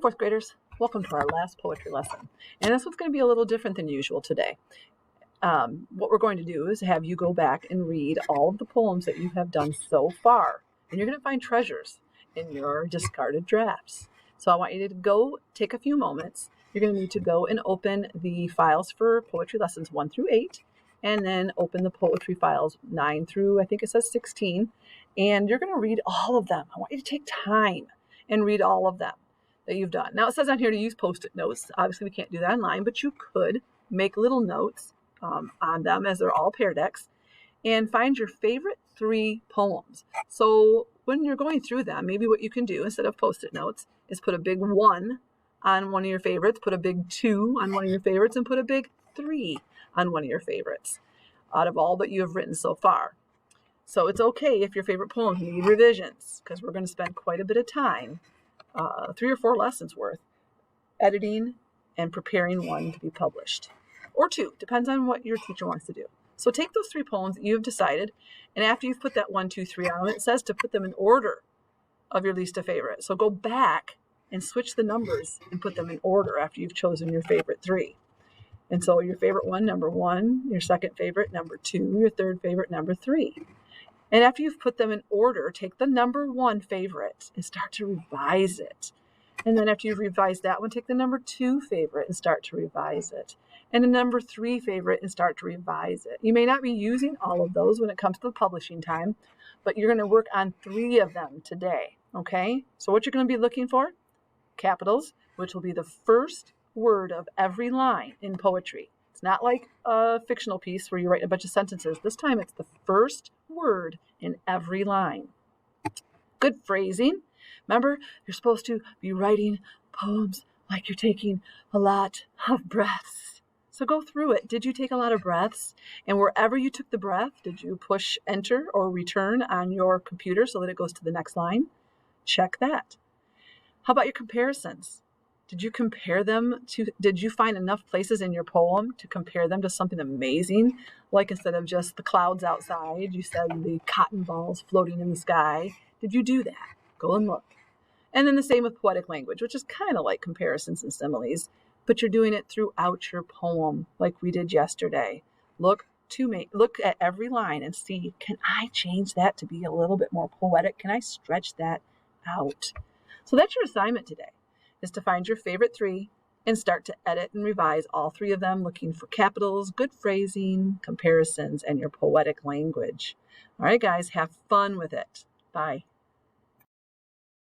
Fourth graders, welcome to our last poetry lesson. And this one's going to be a little different than usual today. What we're going to do is have you go back and read all of the poems that you have done so far. And you're going to find treasures in your discarded drafts. So I want you to go take a few moments. You're going to need to go and open the files for poetry lessons 1 through 8, and then open the poetry files 9 through, I think it says 16. And you're going to read all of them. I want you to take time and read all of them that you've done. Now it says on here to use Post-it notes. Obviously we can't do that online, but you could make little notes on them as they're all Pear Decks, and find your favorite 3 poems. So when you're going through them, maybe what you can do instead of Post-it notes is put a big 1 on one of your favorites, put a big 2 on one of your favorites, and put a big 3 on one of your favorites out of all that you have written so far. So it's okay if your favorite poems need revisions, because we're going to spend quite a bit of time, 3 or 4 lessons worth, editing and preparing one to be published. Or 2, depends on what your teacher wants to do. So take those 3 poems that you've decided, and after you've put that 1, 2, 3 on, it says to put them in order of your least favorite. So go back and switch the numbers and put them in order after you've chosen your favorite 3. And so your favorite one, number 1, your second favorite, number 2, your third favorite, number 3. And after you've put them in order, take the number 1 favorite and start to revise it. And then after you've revised that one, take the number 2 favorite and start to revise it. And the number 3 favorite and start to revise it. You may not be using all of those when it comes to the publishing time, but you're going to work on 3 of them today, okay? So what you're going to be looking for? Capitals, which will be the first word of every line in poetry. It's not like a fictional piece where you write a bunch of sentences. This time it's the first word in every line. Good phrasing. Remember, you're supposed to be writing poems like you're taking a lot of breaths. So go through it. Did you take a lot of breaths? And wherever you took the breath, did you push enter or return on your computer so that it goes to the next line? Check that. How about your comparisons? Did you compare them to, did you find enough places in your poem to compare them to something amazing? Like instead of just the clouds outside, you said the cotton balls floating in the sky. Did you do that? Go and look. And then the same with poetic language, which is kind of like comparisons and similes, but you're doing it throughout your poem like we did yesterday. Look at every line and see, can I change that to be a little bit more poetic? Can I stretch that out? So that's your assignment today, is to find your favorite 3 and start to edit and revise all 3 of them, looking for capitals, good phrasing, comparisons, and your poetic language. All right, guys, have fun with it. Bye.